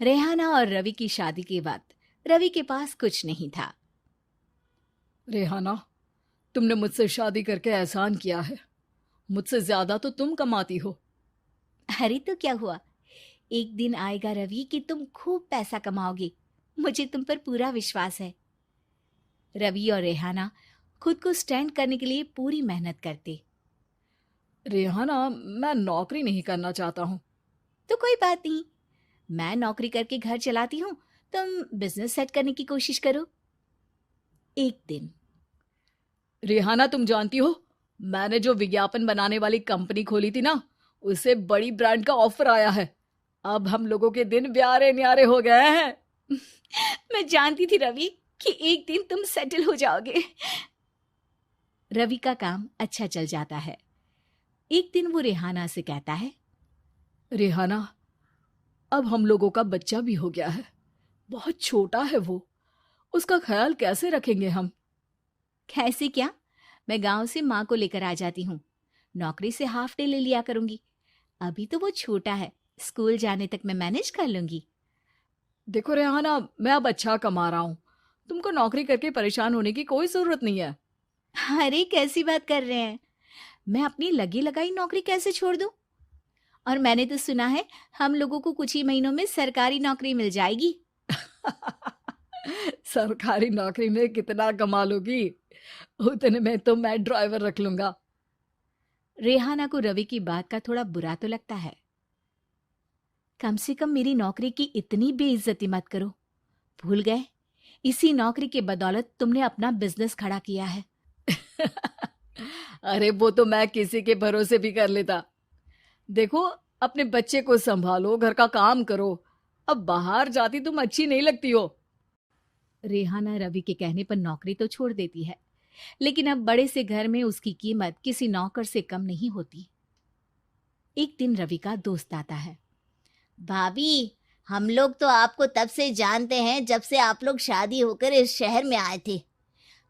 रेहाना और रवि की शादी के वक्त रवि के पास कुछ नहीं था। रेहाना, तुमने मुझसे शादी करके एहसान किया है। मुझसे ज्यादा तो तुम कमाती हो। अरे तो क्या हुआ, एक दिन आएगा रवि कि तुम खूब पैसा कमाओगे। मुझे तुम पर पूरा विश्वास है। रवि और रेहाना खुद को स्टैंड करने के लिए पूरी मेहनत करते। रेहाना, मैं नौकरी नहीं करना चाहता हूँ। तो कोई बात नहीं, मैं नौकरी करके घर चलाती हूँ, तुम बिजनेस सेट करने की कोशिश करो। एक दिन रेहाना, तुम जानती हो, मैंने जो विज्ञापन बनाने वाली कंपनी खोली थी ना, उसे बड़ी ब्रांड का ऑफर आया है। अब हम लोगों के दिन ब्यारे न्यारे हो गए हैं। मैं जानती थी रवि कि एक दिन तुम सेटल हो जाओगे। रवि का काम अच्छा चल जाता है। एक दिन वो रेहाना से कहता है, रेहाना, अब हम लोगों का बच्चा भी हो गया है। बहुत छोटा है वो। उसका ख्याल कैसे रखेंगे हम? कैसे क्या, मैं गांव से माँ को लेकर आ जाती हूँ। नौकरी से हाफ डे ले लिया करूंगी। अभी तो वो छोटा है, स्कूल जाने तक मैं मैनेज कर लूंगी। देखो रेहाना, मैं अब अच्छा कमा रहा हूँ। तुमको नौकरी करके परेशान होने की कोई जरूरत नहीं है। अरे कैसी बात कर रहे हैं, मैं अपनी लगी लगाई नौकरी कैसे छोड़ दूं? और मैंने तो सुना है हम लोगों को कुछ ही महीनों में सरकारी नौकरी मिल जाएगी। सरकारी नौकरी में कितना कमा लोगी? उतने में तो मैं ड्राइवर रख लूंगा। रेहाना को रवि की बात का थोड़ा बुरा तो लगता है। कम से कम मेरी नौकरी की इतनी बेइज्जती मत करो। भूल गए, इसी नौकरी के बदौलत तुमने अपना बिजनेस खड़ा किया है। अरे वो तो मैं किसी के भरोसे भी कर लेता। देखो, अपने बच्चे को संभालो, घर का काम करो। अब बाहर जाती तुम अच्छी नहीं लगती हो। रेहाना रवि के कहने पर नौकरी तो छोड़ देती है, लेकिन अब बड़े से घर में उसकी कीमत किसी नौकर से कम नहीं होती। एक दिन रवि का दोस्त आता है। भाभी, हम लोग तो आपको तब से जानते हैं जब से आप लोग शादी होकर इस शहर में आए थे।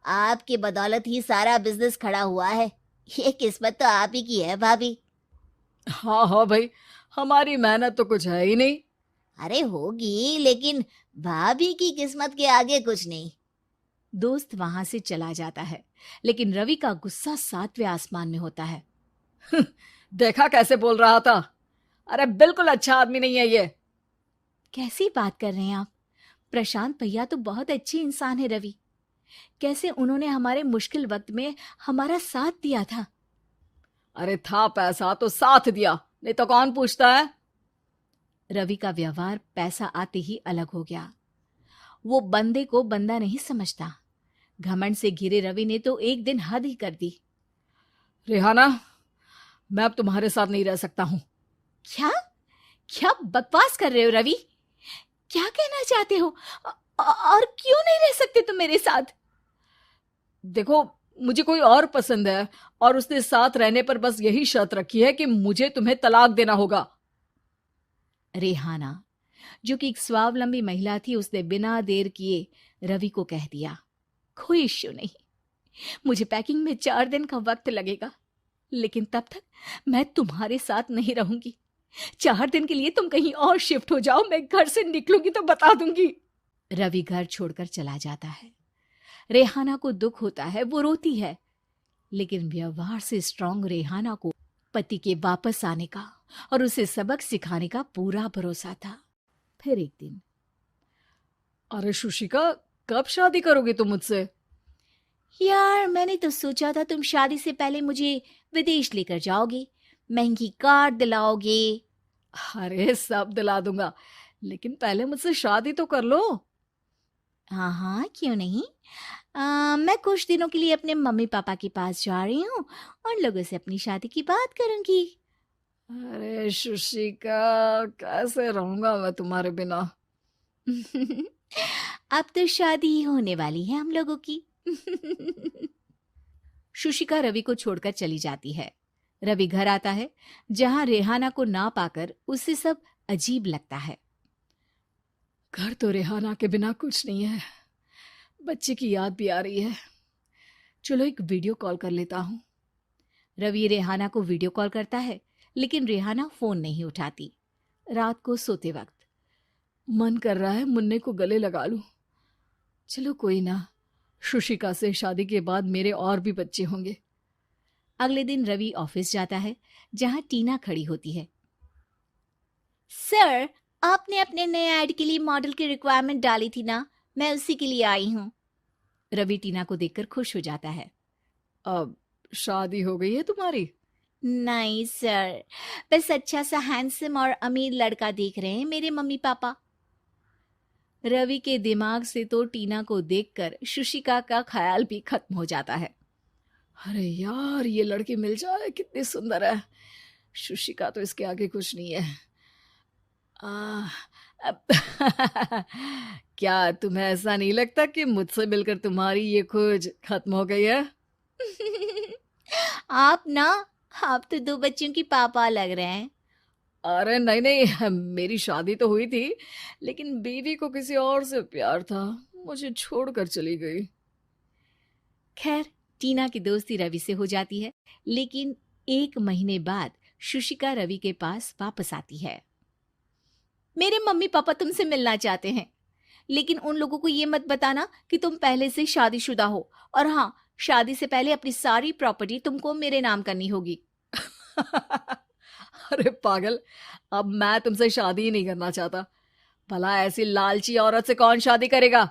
आपकी बदौलत ही सारा बिजनेस खड़ा हुआ है। ये किस्मत तो आप ही की है भाभी। हाँ हाँ भाई, हमारी मेहनत तो कुछ है ही नहीं। अरे होगी, लेकिन भाभी की किस्मत के आगे कुछ नहीं। दोस्त वहां से चला जाता है, लेकिन रवि का गुस्सा सातवें आसमान में होता है। देखा कैसे बोल रहा था? अरे बिल्कुल अच्छा आदमी नहीं है ये। कैसी बात कर रहे हैं आप? प्रशांत भैया तो बहुत अच्छे इंसान है रवि। कैसे उन्होंने हमारे मुश्किल वक्त में हमारा साथ दिया था। अरे था पैसा तो साथ दिया, नहीं तो कौन पूछता है? रवि का व्यवहार पैसा आते ही अलग हो गया। वो बंदे को बंदा नहीं समझता। घमंड से घिरे रवि ने तो एक दिन हद ही कर दी। रेहाना, मैं अब तुम्हारे साथ नहीं रह सकता हूँ। क्या क्या बकवास कर रहे हो रवि? क्या कहना चाहते हो? और क्यों नहीं रह सकते तुम मेरे साथ? देखो, मुझे कोई और पसंद है, और उसने साथ रहने पर बस यही शर्त रखी है कि मुझे तुम्हें तलाक देना होगा। रेहाना, जो कि एक स्वावलंबी महिला थी, उसने बिना देर किए रवि को कह दिया, कोई इश्यू नहीं, मुझे पैकिंग में 4 दिन का वक्त लगेगा, लेकिन तब तक मैं तुम्हारे साथ नहीं रहूंगी। 4 दिन के लिए तुम कहीं और शिफ्ट हो जाओ, मैं घर से निकलूंगी तो बता दूंगी। रवि घर छोड़कर चला जाता है। रेहाना को दुख होता है, वो रोती है, लेकिन व्यवहार से स्ट्रांग रेहाना को पति के वापस आने का और उसे सबक सिखाने का पूरा भरोसा था। फिर एक दिन, अरे शुशिका, कब शादी करोगे तुम मुझसे? यार मैंने तो सोचा था तुम शादी से पहले मुझे विदेश लेकर जाओगे, महंगी कार दिलाओगे। अरे सब दिला दूंगा, लेकिन पहले मुझसे शादी तो कर लो। हाँ हाँ, क्यों नहीं। मैं कुछ दिनों के लिए अपने मम्मी पापा के पास जा रही हूँ और लोगों से अपनी शादी की बात करूंगी। अरे शुशिका, कैसे रहूंगा मैं तुम्हारे बिना? अब तो शादी ही होने वाली है हम लोगों की। शुशिका रवि को छोड़कर चली जाती है। रवि घर आता है, जहां रेहाना को ना पाकर उसे सब अजीब लगता है। घर तो रेहाना के बिना कुछ नहीं है। बच्चे की याद भी आ रही है। चलो एक वीडियो कॉल कर लेता हूँ। रवि रेहाना को वीडियो कॉल करता है, लेकिन रेहाना फोन नहीं उठाती। रात को सोते वक्त मन कर रहा है मुन्ने को गले लगा लूं। चलो कोई ना, शुशिका से शादी के बाद मेरे और भी बच्चे होंगे। अगले दिन रवि ऑफिस जाता है, जहां टीना खड़ी होती है। सर, आपने अपने नए ऐड के लिए मॉडल की रिक्वायरमेंट डाली थी ना, मैं उसी के लिए आई हूँ। रवि टीना को देखकर खुश हो जाता है। अब शादी हो गई है तुम्हारी? नहीं सर, बस अच्छा सा हैंडसम और अमीर लड़का देख रहे हैं मेरे मम्मी पापा। रवि के दिमाग से तो टीना को देखकर शुशिका का ख्याल भी खत्म हो जाता है। अरे यार, ये लड़की मिल जाए, कितनी सुंदर है। शुशिका तो इसके आगे कुछ नहीं है। अब क्या तुम्हें ऐसा नहीं लगता कि मुझसे मिलकर तुम्हारी ये खोज खत्म हो गई है? आप तो 2 बच्चों की पापा लग रहे हैं। अरे नहीं नहीं, मेरी शादी तो हुई थी, लेकिन बीवी को किसी और से प्यार था, मुझे छोड़कर चली गई। खैर, टीना की दोस्ती रवि से हो जाती है, लेकिन 1 महीने बाद शुशिका रवि के पास वापस आती है। मेरे मम्मी पापा तुमसे मिलना चाहते हैं, लेकिन उन लोगों को ये मत बताना कि तुम पहले से शादीशुदा हो, और हाँ, शादी से पहले अपनी सारी प्रॉपर्टी तुमको मेरे नाम करनी होगी। अरे पागल, अब मैं तुमसे शादी ही नहीं करना चाहता। भला ऐसी लालची औरत से कौन शादी करेगा?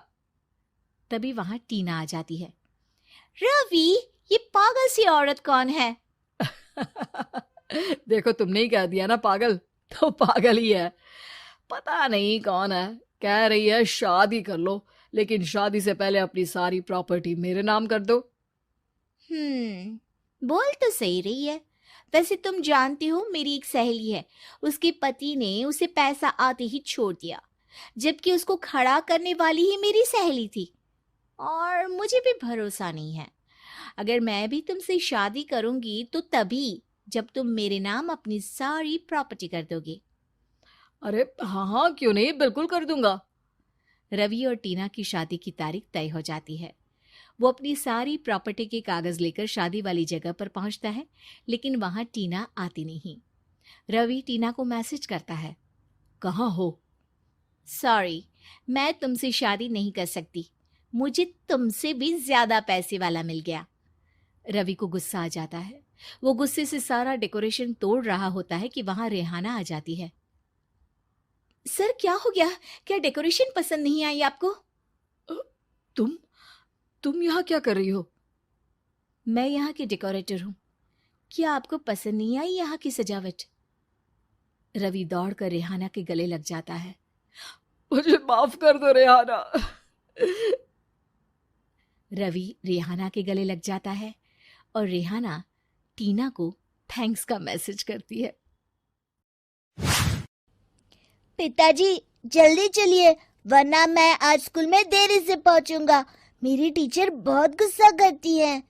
तभी वहां टीना आ जाती है। रवि, ये पागल सी औरत कौन है? देखो, तुमने ही कह दिया ना पागल, तो पागल ही है। पता नहीं कौन है, कह रही है शादी कर लो, लेकिन शादी से पहले अपनी सारी प्रॉपर्टी मेरे नाम कर दो। बोल तो सही रही है। वैसे तुम जानती हो, मेरी एक सहेली है, उसके पति ने उसे पैसा आते ही छोड़ दिया, जबकि उसको खड़ा करने वाली ही मेरी सहेली थी। और मुझे भी भरोसा नहीं है। अगर मैं भी तुमसे शादी करूंगी तो तभी जब तुम मेरे नाम अपनी सारी प्रॉपर्टी कर दोगे। अरे हाँ हाँ, क्यों नहीं, बिल्कुल कर दूंगा। रवि और टीना की शादी की तारीख तय हो जाती है। वो अपनी सारी प्रॉपर्टी के कागज लेकर शादी वाली जगह पर पहुंचता है, लेकिन वहां टीना आती नहीं। रवि टीना को मैसेज करता है। कहाँ हो? सॉरी, मैं तुमसे शादी नहीं कर सकती, मुझे तुमसे भी ज्यादा पैसे वाला मिल गया। रवि को गुस्सा आ जाता है। वो गुस्से से सारा डेकोरेशन तोड़ रहा होता है कि वहां रेहाना आ जाती है। सर, क्या हो गया? क्या डेकोरेशन पसंद नहीं आई आपको? तुम यहाँ क्या कर रही हो? मैं यहाँ की डेकोरेटर हूँ। क्या आपको पसंद नहीं आई यहाँ की सजावट? रवि दौड़कर रेहाना के गले लग जाता है। मुझे माफ कर दो रेहाना। रवि रेहाना के गले लग जाता है और रेहाना टीना को थैंक्स का मैसेज करती है। पिताजी, जल्दी चलिए, वरना मैं आज स्कूल में देरी से पहुंचूंगा। मेरी टीचर बहुत गुस्सा करती है।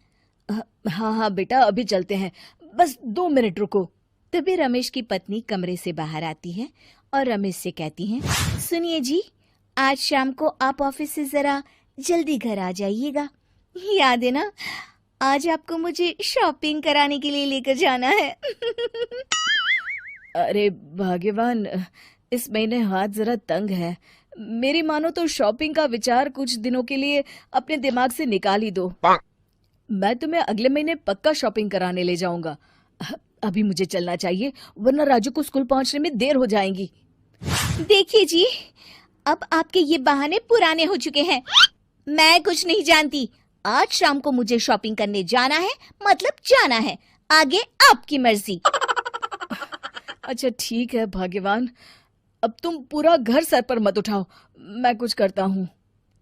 हाँ हाँ बेटा, अभी चलते हैं, बस 2 मिनट रुको। तभी रमेश की पत्नी कमरे से बाहर आती है और रमेश से कहती हैं, सुनिए जी, आज शाम को आप ऑफिस से जरा जल्दी घर आ जाइएगा। याद है ना, आज आपको मुझे शॉपिंग कराने के लिए लेकर जाना है। अरे भाग्यवान, इस महीने हाथ जरा तंग है। मेरी मानो तो शॉपिंग का विचार कुछ दिनों के लिए अपने दिमाग से निकाल ही दो। मैं तुम्हें अगले महीने पक्का शॉपिंग कराने ले जाऊंगा। अभी मुझे चलना चाहिए, वरना राजू को स्कूल पहुंचने में देर हो जाएगी। देखिए जी, अब आपके ये बहाने पुराने हो चुके हैं। मैं कुछ नहीं जानती। आज शाम को मुझे शॉपिंग करने जाना है, मतलब जाना है। आगे आपकी मर्जी। अच्छा ठीक है भाग्यवान, अब तुम पूरा घर सर पर मत उठाओ, मैं कुछ करता हूँ।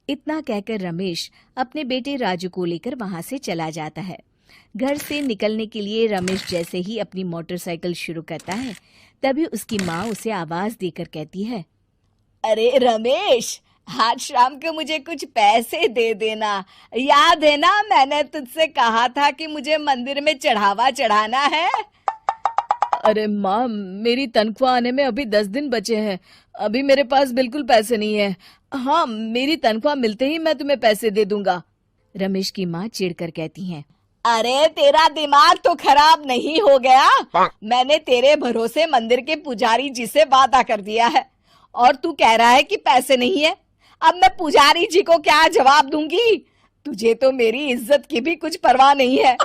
इतना कहकर रमेश अपने बेटे राजू को लेकर वहां से चला जाता है। घर से निकलने के लिए रमेश जैसे ही अपनी मोटरसाइकिल शुरू करता है, तभी उसकी माँ उसे आवाज देकर कहती है, अरे रमेश, आज शाम को मुझे कुछ पैसे दे देना। याद है ना, मैंने तुझसे कहा था कि मुझे मंदिर में चढ़ावा चढ़ाना है। अरे माँ, मेरी तनख्वाह आने में अभी 10 दिन बचे हैं, अभी मेरे पास बिल्कुल पैसे नहीं है। हाँ, मेरी तनख्वाह मिलते ही मैं तुम्हें पैसे दे दूंगा। रमेश की माँ चिढ़कर कहती हैं, अरे तेरा दिमाग तो खराब नहीं हो गया? मैंने तेरे भरोसे मंदिर के पुजारी जी से वादा कर दिया है, और तू कह रहा है कि पैसे नहीं है। अब मैं पुजारी जी को क्या जवाब दूंगी? तुझे तो मेरी इज्जत की भी कुछ परवाह नहीं है।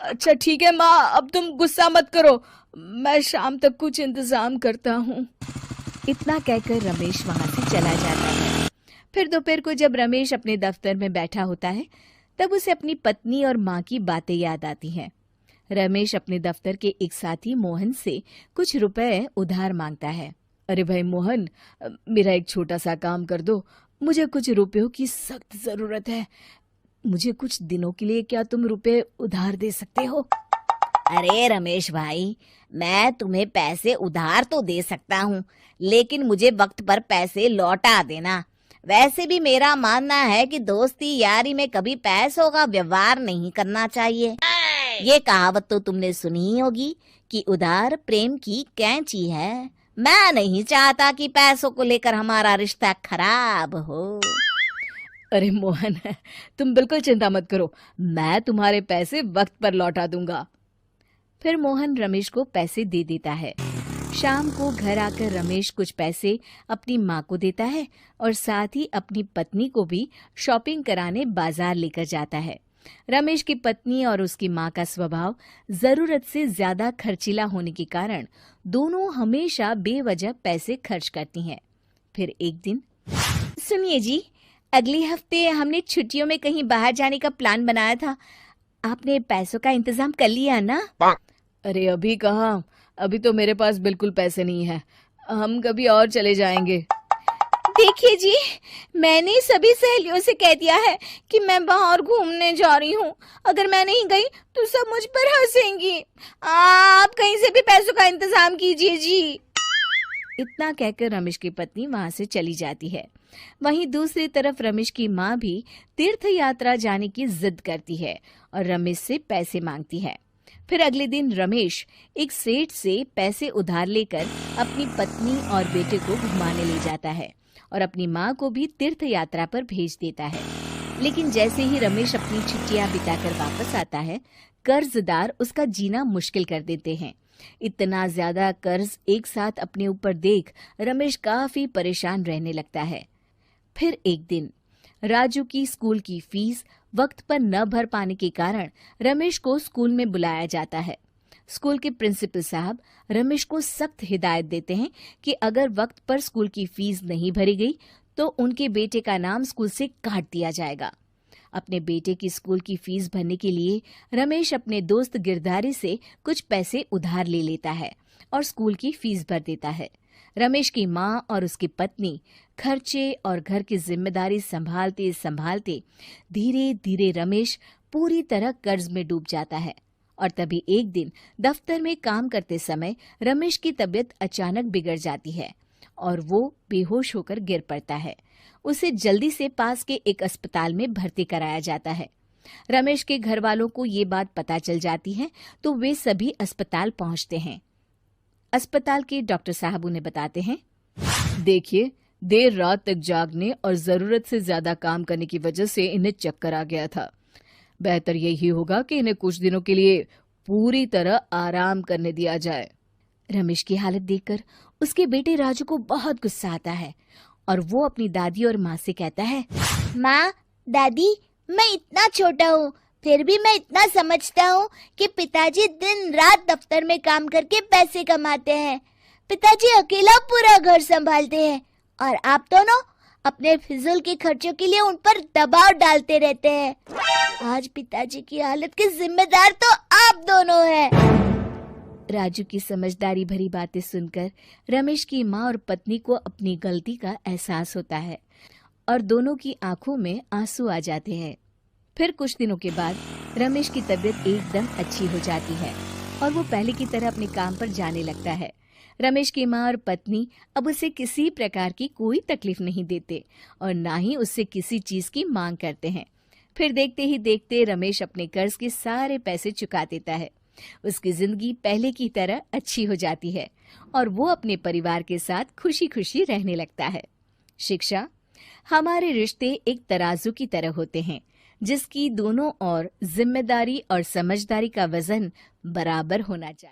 अच्छा ठीक है माँ, अब तुम गुस्सा मत करो, मैं शाम तक कुछ इंतजाम करता हूँ। इतना कहकर रमेश वहां से चला जाता है। फिर दोपहर को जब रमेश अपने दफ्तर में बैठा होता है, तब उसे अपनी पत्नी और माँ की बातें याद आती हैं। रमेश अपने दफ्तर के एक साथी मोहन से कुछ रुपए उधार मांगता है। अरे भाई मोहन, मेरा एक छोटा सा काम कर दो, मुझे कुछ रुपयों की सख्त जरूरत है। मुझे कुछ दिनों के लिए क्या तुम रुपए उधार दे सकते हो? अरे रमेश भाई, मैं तुम्हें पैसे उधार तो दे सकता हूँ, लेकिन मुझे वक्त पर पैसे लौटा देना। वैसे भी मेरा मानना है कि दोस्ती यारी में कभी पैसों का व्यवहार नहीं करना चाहिए। ये कहावत तो तुमने सुनी ही होगी कि उधार प्रेम की कैंची है। मैं नहीं चाहता कि पैसों को लेकर हमारा रिश्ता खराब हो। अरे मोहन, तुम बिल्कुल चिंता मत करो, मैं तुम्हारे पैसे वक्त पर लौटा दूंगा। फिर मोहन रमेश को पैसे दे देता है। शाम को घर आकर रमेश कुछ पैसे अपनी माँ को देता है और साथ ही अपनी पत्नी को भी शॉपिंग कराने बाजार लेकर जाता है। रमेश की पत्नी और उसकी माँ का स्वभाव जरूरत से ज्यादा खर्चीला होने के कारण दोनों हमेशा बेवजह पैसे खर्च करती हैं। फिर एक दिन, सुनिए जी, अगले हफ्ते हमने छुट्टियों में कहीं बाहर जाने का प्लान बनाया था। आपने पैसों का इंतजाम कर लिया ना? अरे अभी कहाँ, अभी तो मेरे पास बिल्कुल पैसे नहीं है, हम कभी और चले जाएंगे। देखिए जी, मैंने सभी सहेलियों से कह दिया है कि मैं बाहर घूमने जा रही हूँ। अगर मैं नहीं गई तो सब मुझ पर हंसेंगी। आप कहीं से भी पैसों का इंतजाम कीजिए जी। इतना कहकर रमेश की पत्नी वहां से चली जाती है। वहीं दूसरी तरफ रमेश की माँ भी तीर्थ यात्रा जाने की जिद करती है और रमेश से पैसे मांगती है। फिर अगले दिन रमेश एक सेठ से पैसे उधार लेकर अपनी पत्नी और बेटे को घुमाने ले जाता है और अपनी माँ को भी तीर्थ यात्रा पर भेज देता है। लेकिन जैसे ही रमेश अपनी छुट्टियां बिताकर वापस आता है, कर्जदार उसका जीना मुश्किल कर देते हैं। इतना ज्यादा कर्ज एक साथ अपने ऊपर देख रमेश काफी परेशान रहने लगता है। फिर एक दिन राजू की स्कूल की फीस वक्त पर न भर पाने के कारण रमेश को स्कूल में बुलाया जाता है। स्कूल के प्रिंसिपल साहब रमेश को सख्त हिदायत देते हैं कि अगर वक्त पर स्कूल की फीस नहीं भरी गई तो उनके बेटे का नाम स्कूल से काट दिया जाएगा। अपने बेटे की स्कूल की फीस भरने के लिए रमेश अपने दोस्त गिरधारी से कुछ पैसे उधार ले लेता है और स्कूल की फीस भर देता है। रमेश की माँ और उसकी पत्नी खर्चे और घर की जिम्मेदारी संभालते संभालते धीरे धीरे रमेश पूरी तरह कर्ज में डूब जाता है। और तभी एक दिन दफ्तर में काम करते समय रमेश की तबीयत अचानक बिगड़ जाती है और वो बेहोश होकर गिर पड़ता है। उसे जल्दी से पास के एक अस्पताल में भर्ती कराया जाता है। रमेश के घर वालों को ये बात पता चल जाती है तो वे सभी अस्पताल पहुंचते हैं। अस्पताल के डॉक्टर साहब उन्हें बताते हैं, देखिए, देर रात तक जागने और जरूरत से ज्यादा काम करने की वजह से इन्हें चक्कर आ गया था। बेहतर यही होगा कि इन्हें कुछ दिनों के लिए पूरी तरह आराम करने दिया जाए। रमेश की हालत देखकर उसके बेटे राजू को बहुत गुस्सा आता है और वो अपनी दादी और माँ से कहता है, माँ, दादी, मैं इतना छोटा हूँ, फिर भी मैं इतना समझता हूँ कि पिताजी दिन रात दफ्तर में काम करके पैसे कमाते हैं। पिताजी अकेला पूरा घर संभालते हैं और आप दोनों अपने फिजूल के खर्चों के लिए उन पर दबाव डालते रहते हैं। आज पिताजी की हालत के जिम्मेदार तो आप दोनों हैं। राजू की समझदारी भरी बातें सुनकर रमेश की माँ और पत्नी को अपनी गलती का एहसास होता है और दोनों की आंखों में आंसू आ जाते हैं। फिर कुछ दिनों के बाद रमेश की तबीयत एकदम अच्छी हो जाती है और वो पहले की तरह अपने काम पर जाने लगता है। रमेश की माँ और पत्नी अब उसे किसी प्रकार की कोई तकलीफ नहीं देते और ना ही उससे किसी चीज की मांग करते हैं। फिर देखते ही देखते रमेश अपने कर्ज के सारे पैसे चुका देता है। उसकी जिंदगी पहले की तरह अच्छी हो जाती है और वो अपने परिवार के साथ खुशी खुशी रहने लगता है। शिक्षा, हमारे रिश्ते एक तराजू की तरह होते हैं जिसकी दोनों ओर जिम्मेदारी और समझदारी का वजन बराबर होना चाहिए।